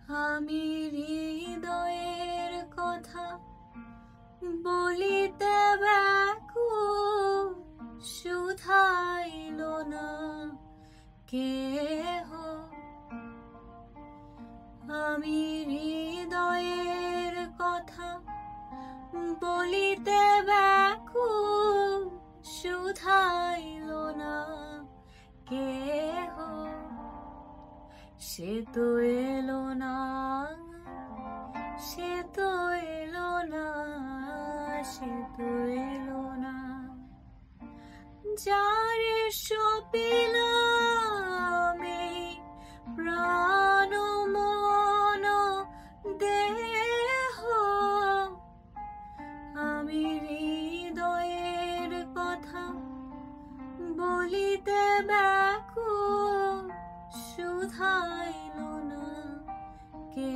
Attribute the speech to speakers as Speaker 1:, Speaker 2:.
Speaker 1: আমি হৃদয়ের কথা বলিতে ব্যাকুল, শুধাইল না কেহ। আমি হৃদয়ের কথা বলিতে ব্যাকুল, শুধাইল না কেহ। সে তো এলো না, সে তো এলো না, সে তো এলো না। যারে সপিলাম এই প্রাণ মন দেহ, আমি হৃদয়ের কথা বলিতে ব্যাকুল, শুধাইল না কে।